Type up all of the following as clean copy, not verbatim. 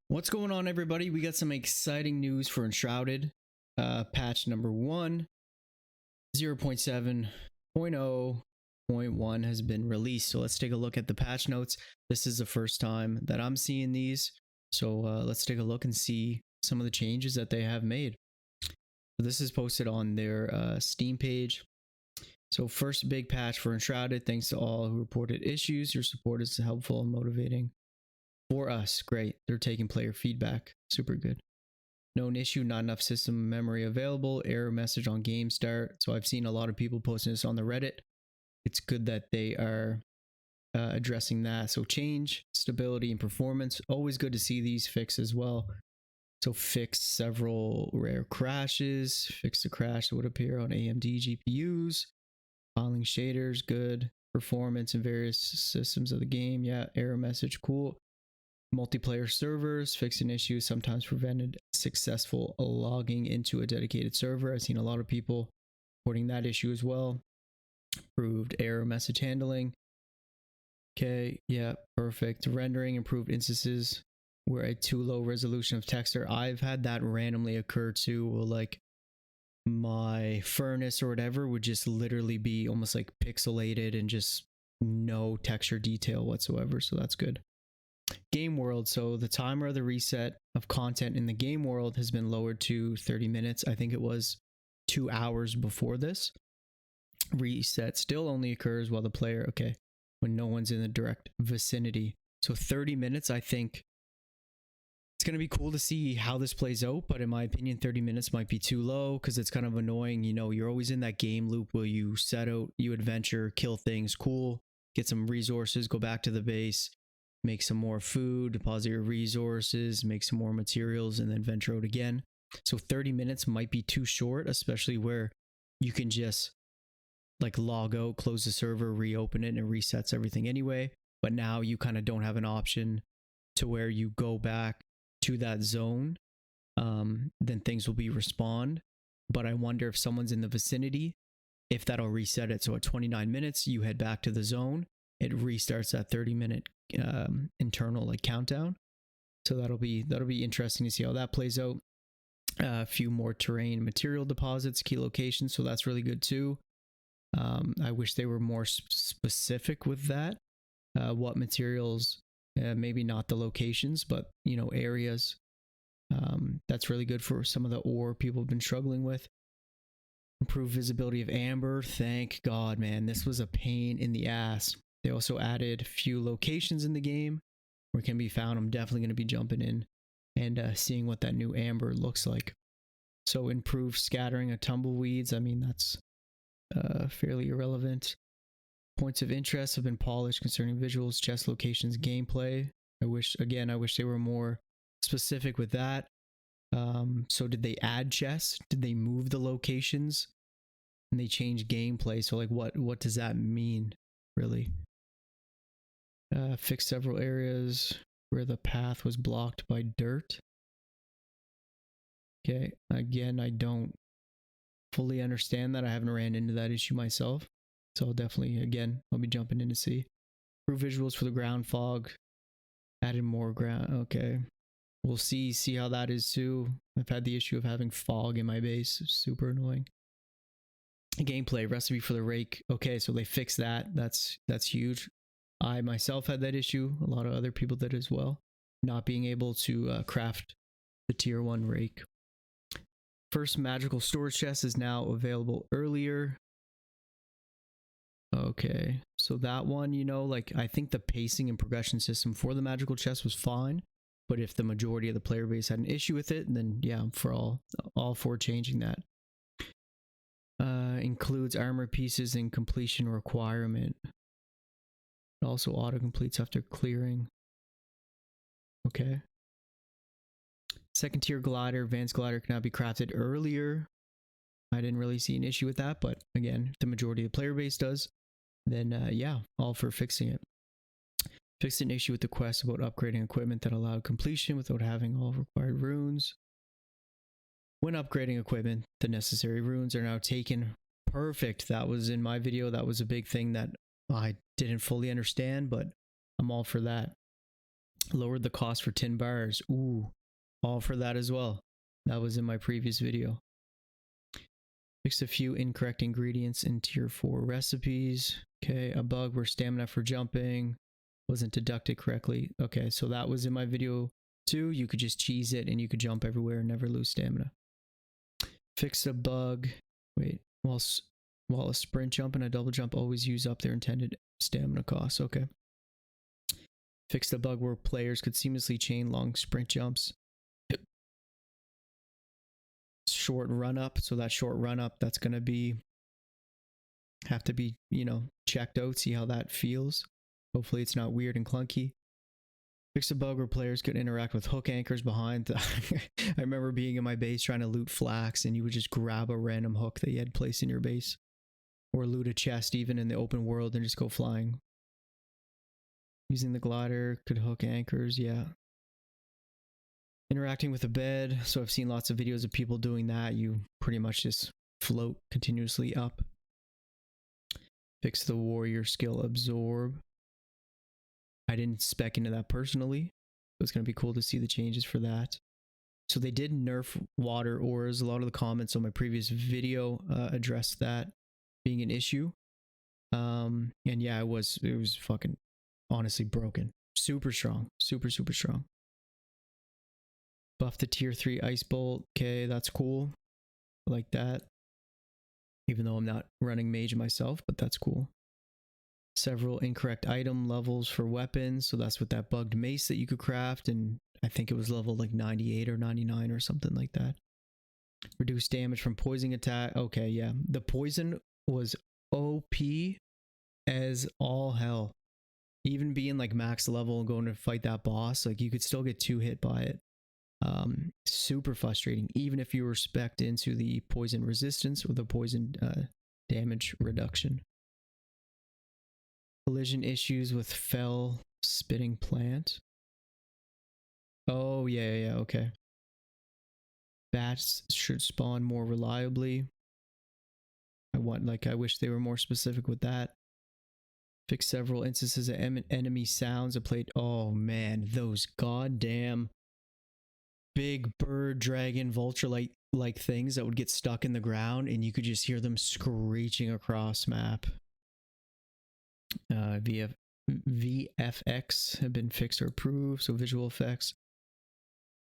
What's going on, everybody? We got some exciting news for Enshrouded. Patch number 1, 0.7.0.1 has been released. So let's take a look at the patch notes. This is the first time that I'm seeing these. So let's take a look and see some of the changes that they have made. So this is posted on their Steam page. So first big patch for Enshrouded. Thanks to all who reported issues. Your support is helpful and motivating for us. Great. They're taking player feedback. Super good. Known issue, not enough system memory available. Error message on game start. So I've seen a lot of people posting this on the Reddit. It's good that they are addressing that. So change, stability, and performance. Always good to see these fixed as well. So fix several rare crashes. Fix the crash that would appear on AMD GPUs. Filing shaders, good. Performance in various systems of the game. Yeah, error message, cool. Multiplayer servers, fixing issues sometimes prevented successful logging into a dedicated server. I've seen a lot of people reporting that issue as well. Improved error message handling. Okay, yeah, perfect. Rendering, improved instances where a too low resolution of text. I've had that randomly occur too. Well, like my furnace or whatever would just literally be almost like pixelated and just no texture detail whatsoever. So that's good. Game world. So the timer of the reset of content in the game world has been lowered to 30 minutes. I think it was 2 hours before this. Reset still only occurs while the player, when no one's in the direct vicinity. So 30 minutes, I think it's going to be cool to see how this plays out. But in my opinion, 30 minutes might be too low because it's kind of annoying. You know, you're always in that game loop where you set out, you adventure, kill things, cool, get some resources, go back to the base, make some more food, deposit your resources, make some more materials, and then venture out again. So 30 minutes might be too short, especially where you can just like log out, close the server, reopen it, and it resets everything anyway. But now you kind of don't have an option to where you go back to that zone. Then things will be respawned. But I wonder if someone's in the vicinity, if that'll reset it. So at 29 minutes, you head back to the zone. It restarts that 30-minute internal like countdown. So that'll be interesting to see how that plays out. A few more terrain material deposits, key locations, so that's really good too. I wish they were more specific with that. What materials, maybe not the locations, but you know, areas. That's really good for some of the ore people have been struggling with. Improved visibility of amber. Thank God, man. This was a pain in the ass. They also added a few locations in the game where it can be found. I'm definitely going to be jumping in and seeing what that new amber looks like. So improved scattering of tumbleweeds. I mean, that's fairly irrelevant. Points of interest have been polished concerning visuals, chest locations, gameplay. I wish they were more specific with that. So did they add chests? Did they move the locations? And they change gameplay. So like what does that mean, really? Fix several areas where the path was blocked by dirt. Okay, again, I don't fully understand that. I haven't ran into that issue myself. So definitely, again, I'll be jumping in to see. Improve visuals for the ground fog. Added more ground. Okay. We'll see how that is too. I've had the issue of having fog in my base. It's super annoying. Gameplay, recipe for the rake. Okay, so they fixed that. That's huge. I myself had that issue. A lot of other people did as well. Not being able to craft the tier 1 rake. First magical storage chest is now available earlier. Okay, so that one, you know, like I think the pacing and progression system for the magical chest was fine. But if the majority of the player base had an issue with it, then yeah, I'm all for changing that. Includes armor pieces and completion requirement. It also auto completes after clearing. Okay. Second tier glider, advanced glider can now be crafted earlier. I didn't really see an issue with that, but again, if the majority of the player base does, then yeah, all for fixing it. Fixed an issue with the quest about upgrading equipment that allowed completion without having all required runes. When upgrading equipment, the necessary runes are now taken. Perfect. That was in my video. That was a big thing that I didn't fully understand, but I'm all for that. Lowered the cost for tin bars. Ooh, all for that as well. That was in my previous video. Fixed a few incorrect ingredients in tier 4 recipes. Okay, a bug where stamina for jumping wasn't deducted correctly. Okay, so that was in my video too. You could just cheese it and you could jump everywhere and never lose stamina. Fixed a bug. Wait, while a sprint jump and a double jump always use up their intended stamina costs. Okay. Fixed a bug where players could seamlessly chain long sprint jumps. Short run up. So that short run up, that's going to have to be, checked out, see how that feels. Hopefully it's not weird and clunky. Fixed a bug where players could interact with hook anchors behind. I remember being in my base trying to loot flax and you would just grab a random hook that you had placed in your base. Or loot a chest even in the open world and just go flying. Using the glider, could hook anchors, yeah. Interacting with a bed. So I've seen lots of videos of people doing that. You pretty much just float continuously up. Fix the warrior skill absorb. I didn't spec into that personally. It's going to be cool to see the changes for that. So they did nerf water auras. A lot of the comments on my previous video addressed that being an issue. And yeah, it was fucking honestly broken. Super strong. Super strong. Buff the tier 3 ice bolt. Okay, that's cool. I like that. Even though I'm not running mage myself, but that's cool. Several incorrect item levels for weapons. So that's with that bugged mace that you could craft. And I think it was level like 98 or 99 or something like that. Reduce damage from poison attack. Okay, yeah. The poison was OP as all hell. Even being like max level and going to fight that boss, like you could still get 2 hit by it. Super frustrating, even if you were spec'd into the poison resistance or the poison damage reduction. Collision issues with fell spitting plant. Oh yeah, okay. Bats should spawn more reliably. I wish they were more specific with that. Fix several instances of enemy sounds that played. Oh man, those goddamn big bird, dragon, vulture like things that would get stuck in the ground and you could just hear them screeching across map. VFX have been fixed or approved, so visual effects.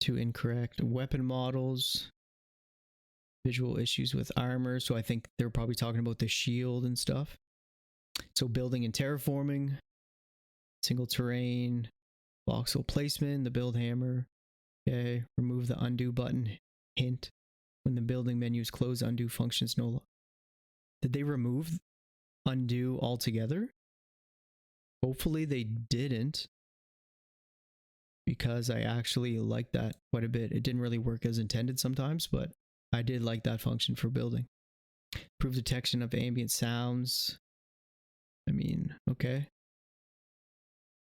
2 incorrect. Weapon models. Visual issues with armor, so I think they're probably talking about the shield and stuff. So building and terraforming. Single terrain. Voxel placement, the build hammer. Okay, remove the undo button. Hint, when the building menu is closed, undo functions no longer. Did they remove undo altogether? Hopefully they didn't, because I actually like that quite a bit. It didn't really work as intended sometimes, but I did like that function for building. Improve detection of ambient sounds. I mean, okay.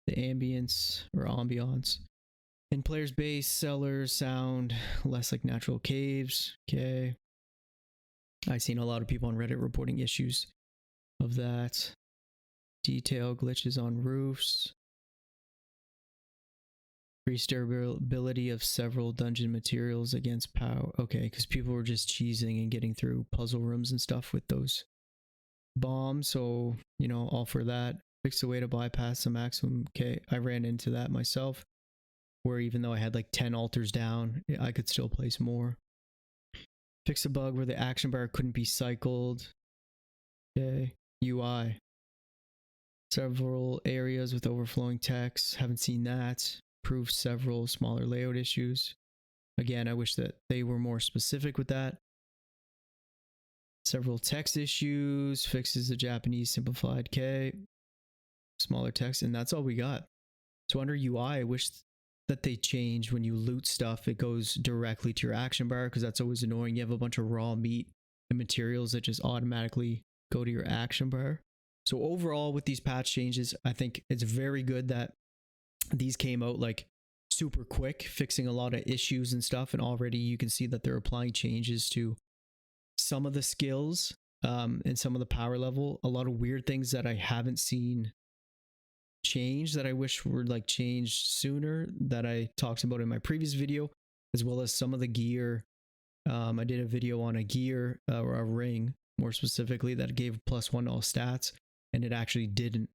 The ambience or ambiance. In player's base, cellars sound less like natural caves. Okay. I've seen a lot of people on Reddit reporting issues of that. Detail glitches on roofs. Increased durability of several dungeon materials against power. Okay, because people were just cheesing and getting through puzzle rooms and stuff with those bombs. So, all for that. Fix a way to bypass the maximum. Okay, I ran into that myself, where even though I had like 10 altars down, I could still place more. Fix a bug where the action bar couldn't be cycled. Okay, UI. Several areas with overflowing text. Haven't seen that. Improved several smaller layout issues. Again, I wish that they were more specific with that. Several text issues. Fixes the Japanese simplified K. Smaller text, and that's all we got. So under UI, I wish that they changed when you loot stuff, it goes directly to your action bar, because that's always annoying. You have a bunch of raw meat and materials that just automatically go to your action bar. So overall, with these patch changes, I think it's very good that these came out like super quick, fixing a lot of issues and stuff, and already you can see that they're applying changes to some of the skills and some of the power level. A lot of weird things that I haven't seen changed that I wish were like changed sooner that I talked about in my previous video, as well as some of the gear. I did a video on a gear or a ring more specifically that gave +1 all stats, and it actually didn't.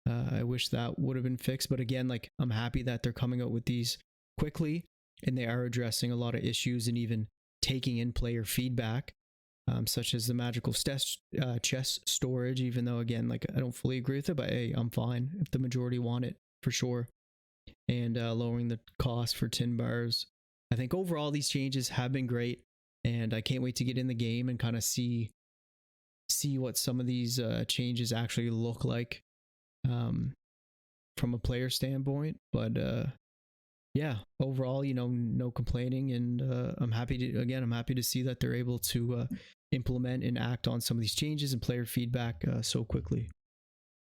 I wish that would have been fixed, but again, like I'm happy that they're coming out with these quickly, and they are addressing a lot of issues and even taking in player feedback, such as the magical chest storage. Even though again, like I don't fully agree with it, but hey, I'm fine if the majority want it for sure. And lowering the cost for tin bars. I think overall these changes have been great, and I can't wait to get in the game and kind of see what some of these changes actually look like from a player standpoint. But yeah, overall, no complaining, and I'm happy to see that they're able to implement and act on some of these changes and player feedback so quickly.